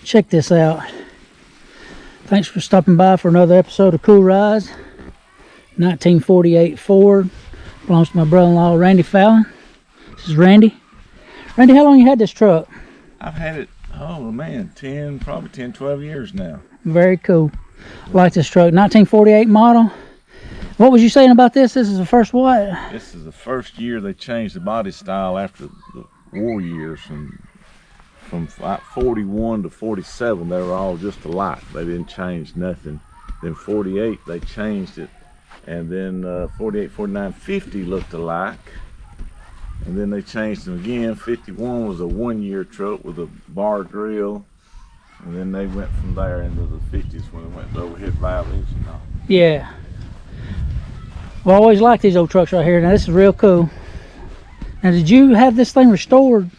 Check this out. Thanks for stopping by for another episode of Cool Rides. 1948 Ford. Belongs to my brother-in-law, Randy Fallin. This is Randy. Randy, how long you had this truck? I've had it, oh man, probably 10, 12 years now. Very cool. I like this truck. 1948 model. What was you saying about this? This is the first what? This is the first year they changed the body style after the war years. From 41 to 47, they were all just alike. They didn't change nothing. Then 48, they changed it. And then 48, 49, 50 looked alike. And then they changed them again. 51 was a one-year truck with a bar grill. And then they went from there into the 50s when they went to overhead valve engine. Yeah. Well, I always like these old trucks right here. Now, this is real cool. Now, did you have this thing restored?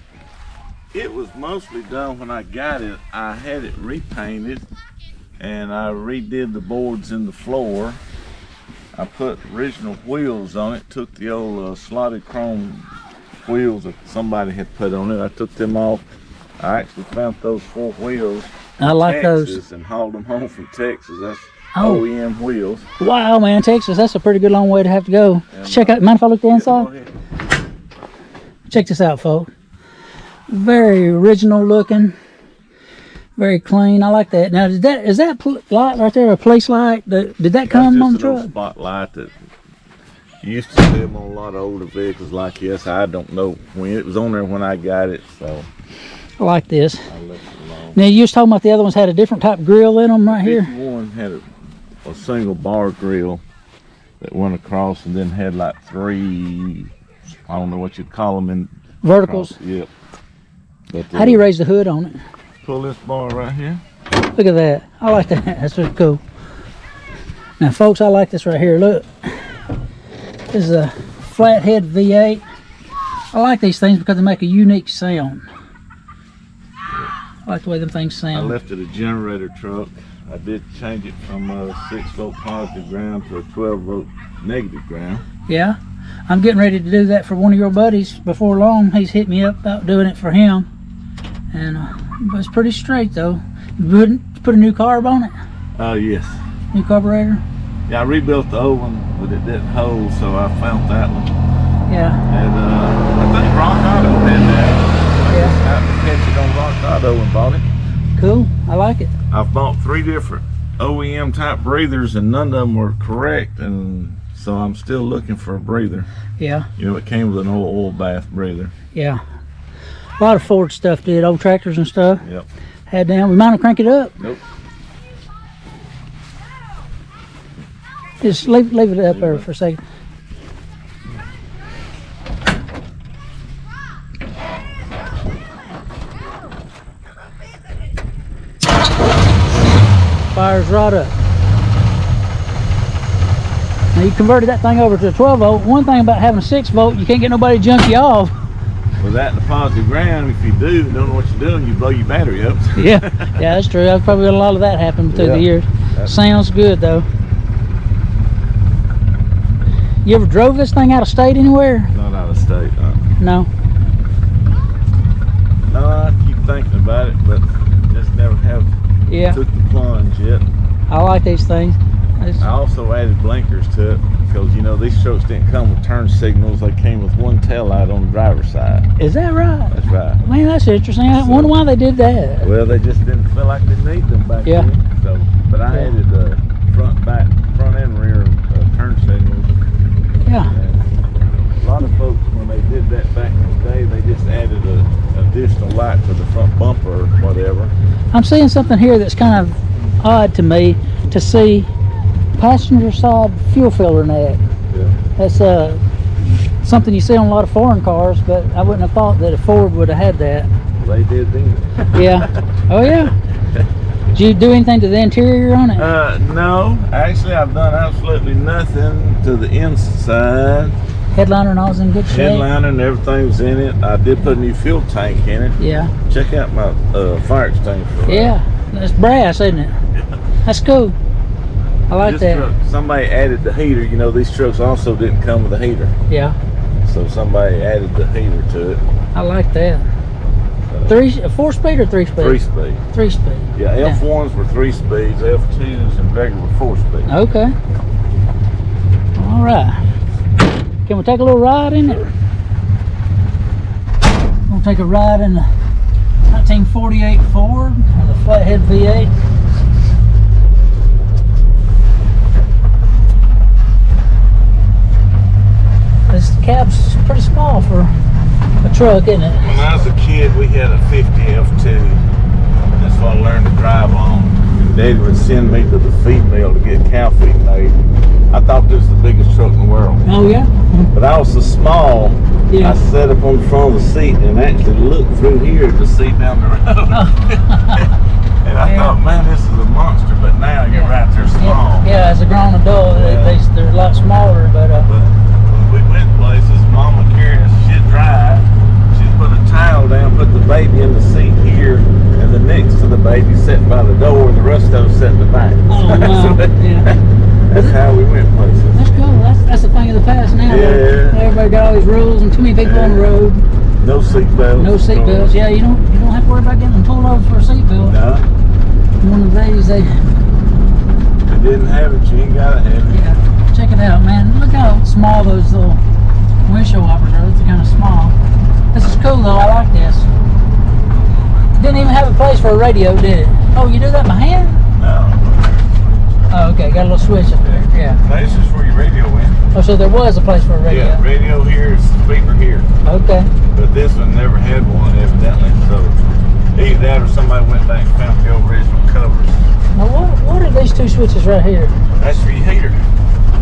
It was mostly done when I got it. I had it repainted, and I redid the boards in the floor. I put original wheels on it, took the old slotted chrome wheels that somebody had put on it. I took them off. I actually found those 4 wheels I like Texas those. And hauled them home from Texas. That's OEM wheels. Wow, man, Texas, that's a pretty good long way to have to go. And, check out, mind if I look the yeah, inside? Check this out, folks. Very original looking. Very clean. I like that. Now, is that light right there a police light? Did that come on the truck? Spotlight that you used to see them on a lot of older vehicles like this. I don't know when it was on there when I got it, so I like this. I left it alone. Now, you was talking about the other ones had a different type of grill in them right here. 51 had a single bar grill that went across, and then had like 3, I don't know what you'd call them, in verticals. Yep. But, how do you raise the hood on it? Pull this bar right here. Look at that. I like that. That's really cool. Now, folks, I like this right here. Look. This is a flathead V8. I like these things because they make a unique sound. I like the way them things sound. I left it a generator truck. I did change it from a 6-volt positive ground to a 12-volt negative ground. Yeah. I'm getting ready to do that for one of your buddies before long. He's hit me up about doing it for him. And but it's pretty straight though. You put a new carb on it? Yes. New carburetor? Yeah, I rebuilt the old one, but it didn't hold, so I found that one. Yeah. And I think Rock Auto had that. I just happened to catch it on Rock Auto and bought it. Cool. I like it. I've bought 3 different OEM type breathers, and none of them were correct, and so I'm still looking for a breather. Yeah. You know, it came with an oil bath breather. Yeah. A lot of Ford stuff did, old tractors and stuff. Yep. Had down. We mind to crank it up? Nope. Just leave it up there for a second. Fires right up. Now you converted that thing over to a 12-volt. One thing about having a 6-volt, you can't get nobody to jump you off. With that in the positive ground, if you don't know what you're doing, you blow your battery up. Yeah, that's true. I've probably got a lot of that happen through the years. Sounds good though. You ever drove this thing out of state anywhere? Not out of state. No. No, I keep thinking about it, but just never have took the plunge yet. I like these things. I also added blinkers to it because, you know, these trucks didn't come with turn signals. They came with one tail light on the driver's side. Is that right? That's right. Man, that's interesting. I wonder why they did that. Well, they just didn't feel like they needed them back then. So, but I added front and rear turn signals. Yeah. And a lot of folks, when they did that back in the day, they just added an additional light to the front bumper or whatever. I'm seeing something here that's kind of odd to me to see. Passenger side fuel filter neck. Yeah. That's something you see on a lot of foreign cars, but I wouldn't have thought that a Ford would have had that. They did then. Yeah. Oh yeah. Did you do anything to the interior on it? No. Actually, I've done absolutely nothing to the inside. Headliner and all's in good shape. Headliner and everything's in it. I did put a new fuel tank in it. Yeah. Check out my fire extinguisher. Yeah. That's brass, isn't it? That's cool. I like that. Truck, somebody added the heater. You know, these trucks also didn't come with a heater. Yeah. So somebody added the heater to it. I like that. Four speed or three speed? 3-speed. 3-speed. Yeah, F1s were 3 speeds, F2s and regular were 4 speed. Okay. All right. Can we take a little ride in it? We'll take a ride in the 1948 Ford with a flathead V8. This cab's pretty small for a truck, isn't it? When I was a kid, we had a 50 F2. That's what I learned to drive on. And Daddy would send me to the feed mill to get cow feed made. I thought this was the biggest truck in the world. Oh, yeah? But I was so small, Yeah. I sat up on the front of the seat and actually looked through here to see down the road. And I thought, man, this is a monster. But now you're right, they're small. Yeah, as a grown adult, they're a lot smaller. But when we went places, Mama carried us, she'd drive. She'd put a towel down, put the baby in the seat here, and the next to the baby sat by the door, and the rest of us sat in the back. oh, wow. Yeah. That's how we went places. That's cool. That's a thing of the past now. Yeah. Everybody got all these rules and too many people on the road. No seat belts. No seat belts. Yeah, you don't have to worry about getting them pulled over for a seat belt. No. One of these, they didn't have it. You ain't gotta have it. yeah. Check it out, man. Look how small those little windshield wipers are. They're kind of small. This is cool though. I like this. Didn't even have a place for a radio, did it? Oh, you do that by hand? No. Oh, okay. Got a little switch up there. Yeah. No, this is where your radio went. Oh, so there was a place for a radio. Yeah, radio here, speaker here. Okay. But this one never had one, evidently. So either that or somebody went back and found the original covers. Now, what are these two switches right here? That's for your heater.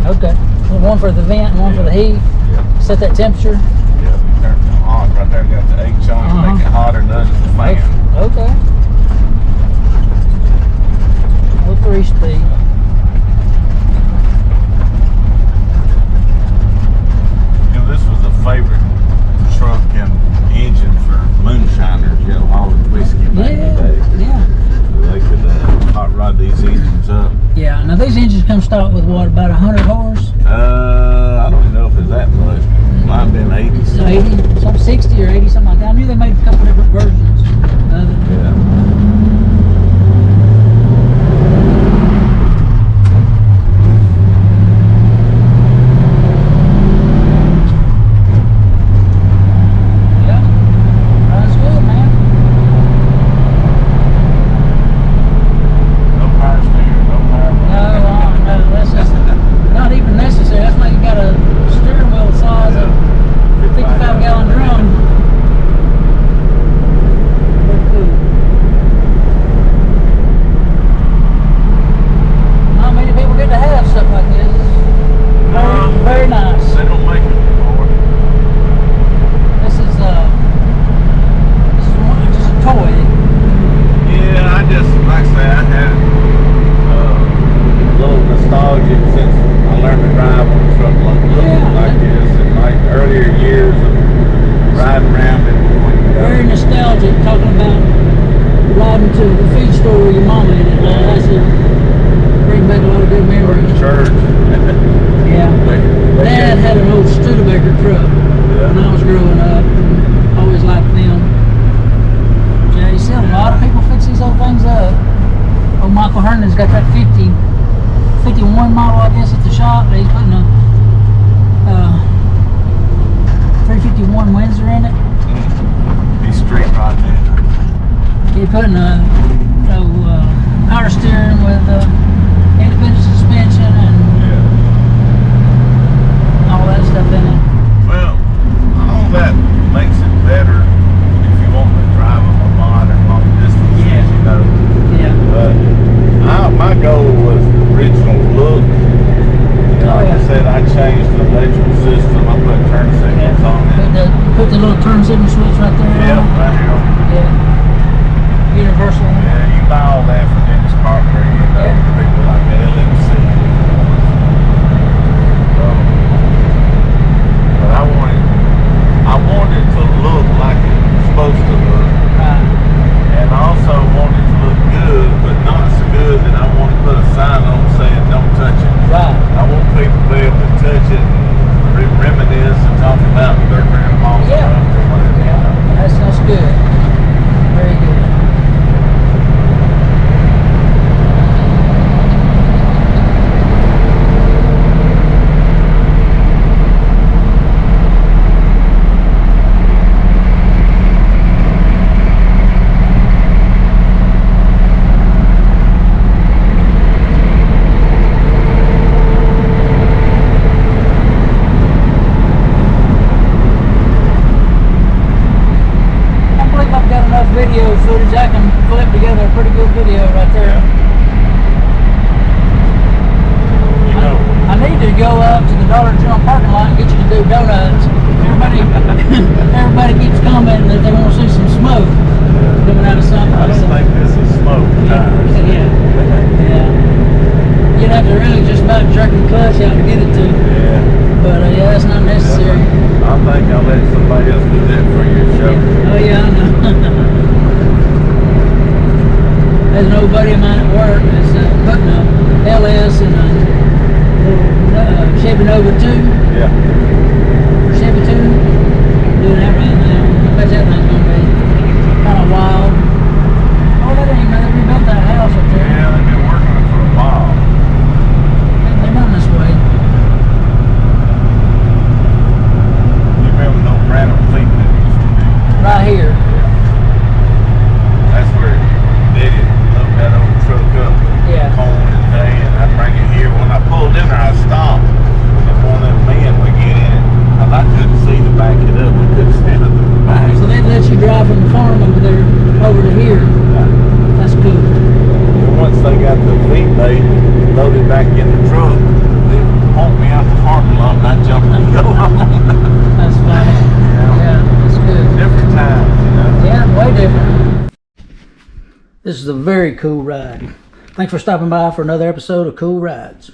Okay. One for the vent and one for the heat. Yeah. Set that temperature. Yeah, you turn it on right there. Got the H on to make it hotter than the fan. Okay. Little 3-speed. You know, this was a favorite truck and engine for moonshiners, you know, hauling whiskey back in the day. Yeah. They could hot rod these engines up. Yeah. Now these engines come stock with what, about 100 horse? I don't even know if it's that much. Might have been 80. 80, some 60 or 80, something like that. I knew they made a couple different versions of it. Yeah. Got that 51 model, I guess, at the shop. He's putting a 351 Windsor in it. He's street riding it. He's putting a power steering with independent suspension and all that stuff in it. Well, all that makes it better if you want to drive them a modern long distance, you know. Yeah. My goal was the original look. Like I said, I changed the electrical system. I put turn signals on it. Put the little turn signal switch right there. Yeah, right here. Yeah. Universal. Yeah, you buy all that from Dennis Carpenter, you know, people like LMC. But I wanted it to look like it was supposed to look. Right. And I also wanted it to look good, but not so good that I want to put a sign on saying don't touch it. Right. I want people to be able to touch it and reminisce and talk about their grandma's Yeah. stuff or whatever. Yeah. That's good. let somebody else do that for your show. Oh yeah, I know. There's an old buddy of mine at work that's putting a LS in a little Chevy Nova 2. Yeah. Chevy 2. Doing that right now. I bet that thing's gonna be kind of wild. Oh, that ain't bad. We built that house up there. Yeah, they've been working on it for a while. They're done this way. You remember no random fleet that used to be? Right here. That's where Daddy loaded that old truck up with Yeah. corn and hay, and I'd bring it here. When I pulled in there, I'd stop. And one of them men would get in it, and I couldn't see to back it up. We couldn't stand up in the back. So they let you drive from the farm over there over to here. That's cool. And once they got the feet made, loaded back in the truck, they honked me out the parking lot, and I jumped and go on. That's funny. Yeah, that's good. Different times, you know. Yeah, way different. This is a very cool ride. Thanks for stopping by for another episode of Cool Rides.